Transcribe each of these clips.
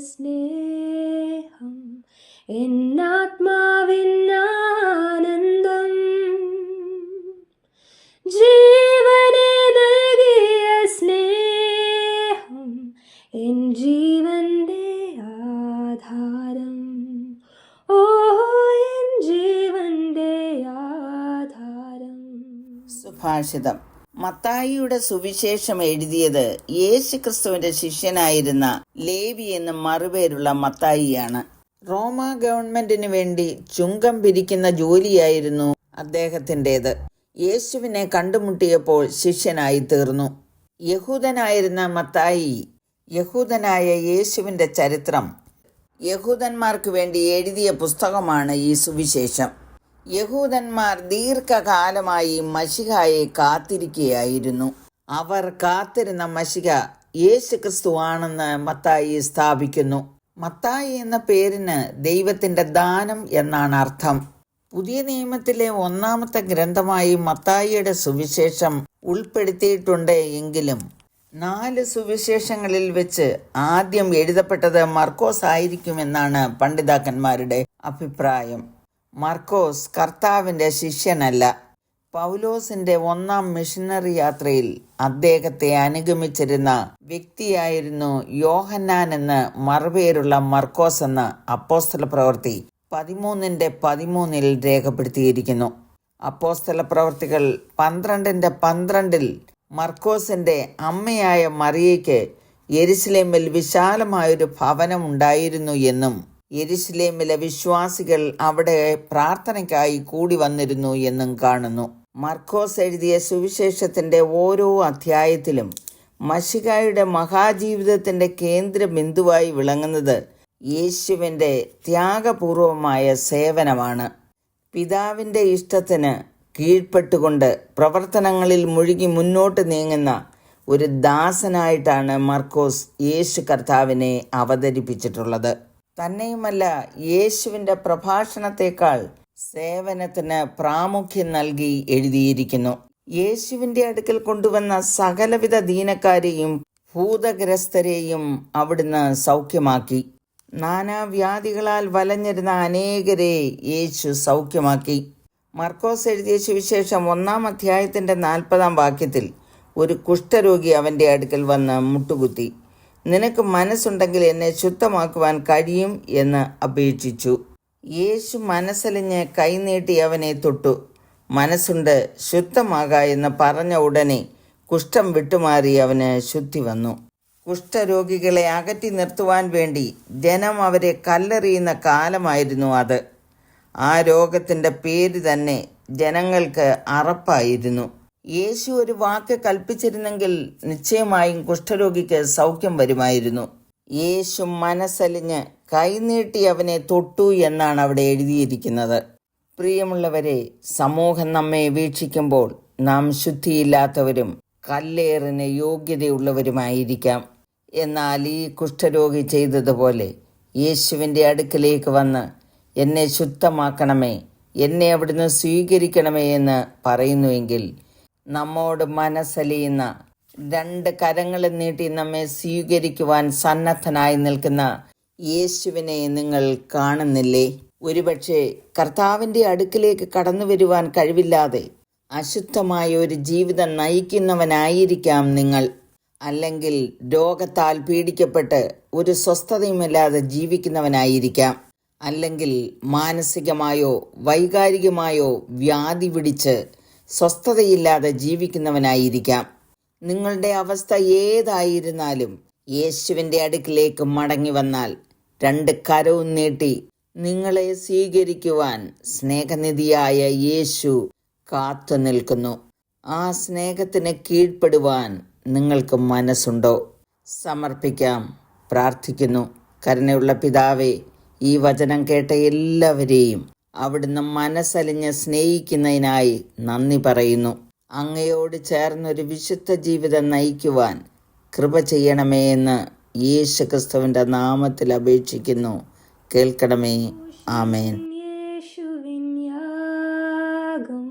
സ്നേഹം എന്നാത്മാവിനാനന്ദം ജീവനെ നൽകിയ സ്നേഹം എൻ ജീവന്റെ ആധാരം ഓ എൻ ജീവന്റെ ആധാരം. സുഭാഷിതം. മത്തായിയുടെ സുവിശേഷം എഴുതിയത് യേശുക്രിസ്തുവിന്റെ ശിഷ്യനായിരുന്ന ലേവി എന്ന് മറുപേരുള്ള മത്തായിയാണ്. റോമ ഗവൺമെന്റിന് വേണ്ടി ചുങ്കം പിരിക്കുന്ന ജോലിയായിരുന്നു അദ്ദേഹത്തിൻ്റെത്. യേശുവിനെ കണ്ടുമുട്ടിയപ്പോൾ ശിഷ്യനായി തീർന്നു. യഹൂദനായിരുന്ന മത്തായി യഹൂദനായ യേശുവിന്റെ ചരിത്രം യഹൂദന്മാർക്ക് വേണ്ടി എഴുതിയ പുസ്തകമാണ് ഈ സുവിശേഷം. യഹൂദന്മാർ ദീർഘകാലമായി മശിഹായെ കാത്തിരിക്കുകയായിരുന്നു. അവർ കാത്തിരുന്ന മശിഹ യേശുക്രിസ്തു ആണെന്ന് മത്തായി സ്ഥാപിക്കുന്നു. മത്തായി എന്ന പേരിന് ദൈവത്തിന്റെ ദാനം എന്നാണ് അർത്ഥം. പുതിയ നിയമത്തിലെ ഒന്നാമത്തെ ഗ്രന്ഥമായി മത്തായിയുടെ സുവിശേഷം ഉൾപ്പെടുത്തിയിട്ടുണ്ട് എങ്കിലും 4 സുവിശേഷങ്ങളിൽ വെച്ച് ആദ്യം എഴുതപ്പെട്ടത് മർക്കോസ് ആയിരിക്കുമെന്നാണ് പണ്ഡിതാക്കന്മാരുടെ അഭിപ്രായം. മർക്കോസ് കർത്താവിൻ്റെ ശിഷ്യനല്ല. പൗലോസിന്റെ 1ാം മിഷനറി യാത്രയിൽ അദ്ദേഹത്തെ അനുഗമിച്ചിരുന്ന വ്യക്തിയായിരുന്നു യോഹന്നാൻ എന്ന് മറുപേരുള്ള മർക്കോസ് എന്ന് അപ്പോസ്തല പ്രവൃത്തി 13:13 രേഖപ്പെടുത്തിയിരിക്കുന്നു. അപ്പോസ്തല പ്രവൃത്തികൾ 12:12 മർക്കോസിന്റെ അമ്മയായ മറിയയ്ക്ക് യെരുശലേമിൽ വിശാലമായൊരു ഭവനം ഉണ്ടായിരുന്നു എന്നും യെരുശലേമിലെ വിശ്വാസികൾ അവിടെ പ്രാർത്ഥനയ്ക്കായി കൂടി വന്നിരുന്നു എന്നും കാണുന്നു. മർക്കോസ് എഴുതിയ സുവിശേഷത്തിന്റെ ഓരോ അധ്യായത്തിലും മശിഹായുടെ മഹാജീവിതത്തിന്റെ കേന്ദ്ര ബിന്ദുവായി വിളങ്ങുന്നത് യേശുവിന്റെ ത്യാഗപൂർവമായ സേവനമാണ്. പിതാവിന്റെ ഇഷ്ടത്തിന് കീഴ്പ്പെട്ടുകൊണ്ട് പ്രവർത്തനങ്ങളിൽ മുഴുകി മുന്നോട്ട് നീങ്ങുന്ന ഒരു ദാസനായിട്ടാണ് മർക്കോസ് യേശു കർത്താവിനെ അവതരിപ്പിച്ചിട്ടുള്ളത്. തന്നെയുമല്ല, യേശുവിൻ്റെ പ്രഭാഷണത്തെക്കാൾ സേവനത്തിന് പ്രാമുഖ്യം നൽകി എഴുതിയിരിക്കുന്നു. യേശുവിൻ്റെ അടുക്കൽ കൊണ്ടുവന്ന സകലവിധ ദീനക്കാരെയും ഭൂതഗ്രസ്തരെയും അവിടുന്ന് സൗഖ്യമാക്കി. നാനാവ്യാധികളാൽ വലഞ്ഞിരുന്ന അനേകരെ യേശു സൗഖ്യമാക്കി. മർക്കോസ് എഴുതിയ സുവിശേഷം 1-ാം അധ്യായത്തിൻ്റെ 40-ാം വാക്യത്തിൽ ഒരു കുഷ്ഠരോഗി അവൻ്റെ അടുക്കൽ വന്ന് മുട്ടുകുത്തി, നിനക്ക് മനസ്സുണ്ടെങ്കിൽ എന്നെ ശുദ്ധമാക്കുവാൻ കഴിയും എന്ന് അപേക്ഷിച്ചു. യേശു മനസ്സലിഞ്ഞ് കൈനീട്ടി അവനെ തൊട്ടു. മനസ്സുണ്ട്, ശുദ്ധമാക എന്ന് പറഞ്ഞ ഉടനെ കുഷ്ഠം വിട്ടുമാറി അവന് ശുദ്ധി വന്നു. കുഷ്ഠരോഗികളെ അകറ്റി നിർത്തുവാൻ വേണ്ടി ജനം അവരെ കല്ലെറിയുന്ന കാലമായിരുന്നു അത്. ആ രോഗത്തിൻ്റെ പേര് തന്നെ ജനങ്ങൾക്ക് അറപ്പായിരുന്നു. യേശു ഒരു വാക്ക് കൽപ്പിച്ചിരുന്നെങ്കിൽ നിശ്ചയമായും കുഷ്ഠരോഗിക്ക് സൗഖ്യം വരുമായിരുന്നു. യേശു മനസ്സലിഞ്ഞ് കൈനീട്ടി അവനെ തൊട്ടു എന്നാണ് അവിടെ എഴുതിയിരിക്കുന്നത്. പ്രിയമുള്ളവരെ, സമൂഹം നമ്മെ വീക്ഷിക്കുമ്പോൾ നാം ശുദ്ധിയില്ലാത്തവരും കല്ലേറിന് യോഗ്യതയുള്ളവരുമായിരിക്കാം. എന്നാൽ ഈ കുഷ്ഠരോഗി ചെയ്തതുപോലെ യേശുവിൻ്റെ അടുക്കലേക്ക് വന്ന് എന്നെ ശുദ്ധമാക്കണമേ, എന്നെ അവിടുന്ന് സ്വീകരിക്കണമേ എന്ന് പറയുന്നുവെങ്കിൽ നമ്മോട് മനസ്സലിയുന്ന 2 കരങ്ങളും നീട്ടി നമ്മെ സ്വീകരിക്കുവാൻ സന്നദ്ധനായി നിൽക്കുന്ന യേശുവിനെ നിങ്ങൾ കാണുന്നില്ലേ? ഒരുപക്ഷെ കർത്താവിൻ്റെ അടുക്കിലേക്ക് കടന്നു വരുവാൻ കഴിവില്ലാതെ അശുദ്ധമായ ഒരു ജീവിതം നയിക്കുന്നവനായിരിക്കാം നിങ്ങൾ. അല്ലെങ്കിൽ രോഗത്താൽ പീഡിക്കപ്പെട്ട് ഒരു സ്വസ്ഥതയുമില്ലാതെ ജീവിക്കുന്നവനായിരിക്കാം. അല്ലെങ്കിൽ മാനസികമായോ വൈകാരികമായോ വ്യാധി പിടിച്ച് സ്വസ്ഥതയില്ലാതെ ജീവിക്കുന്നവനായിരിക്കാം. നിങ്ങളുടെ അവസ്ഥ ഏതായിരുന്നാലും യേശുവിൻ്റെ അടുക്കിലേക്ക് മടങ്ങി വന്നാൽ 2 കരവും നീട്ടി നിങ്ങളെ സ്വീകരിക്കുവാൻ സ്നേഹനിധിയായ യേശു കാത്തു നിൽക്കുന്നു. ആ സ്നേഹത്തിന് കീഴ്പ്പെടുവാൻ നിങ്ങൾക്ക് മനസ്സുണ്ടോ? സമർപ്പിക്കാം, പ്രാർത്ഥിക്കുന്നു. കരുണയുള്ള പിതാവേ, ഈ വചനം കേട്ട എല്ലാവരെയും അവിടുന്ന് മനസ്സലിഞ്ഞ് സ്നേഹിക്കുന്നതിനായി നന്ദി പറയുന്നു. അങ്ങയോട് ചേർന്നൊരു വിശുദ്ധ ജീവിതം നയിക്കുവാൻ കൃപ ചെയ്യണമേ എന്ന് യേശുക്രിസ്തുവിൻ്റെ നാമത്തിൽ അപേക്ഷിക്കുന്നു. കേൾക്കണമേ. ആമേൻ. യേശുവിൻ യാഗം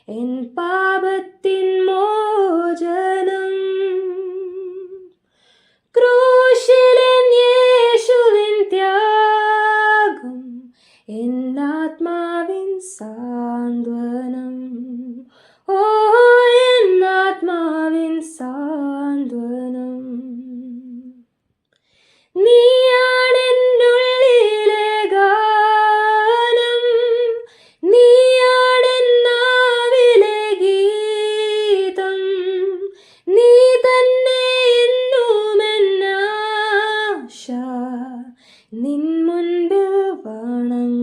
എൻ പാപത്തിൻ മോചനം, ക്രൂശിലൻ യേശു നിൻ മുൻപിൽ വണങ്ങുന്നു.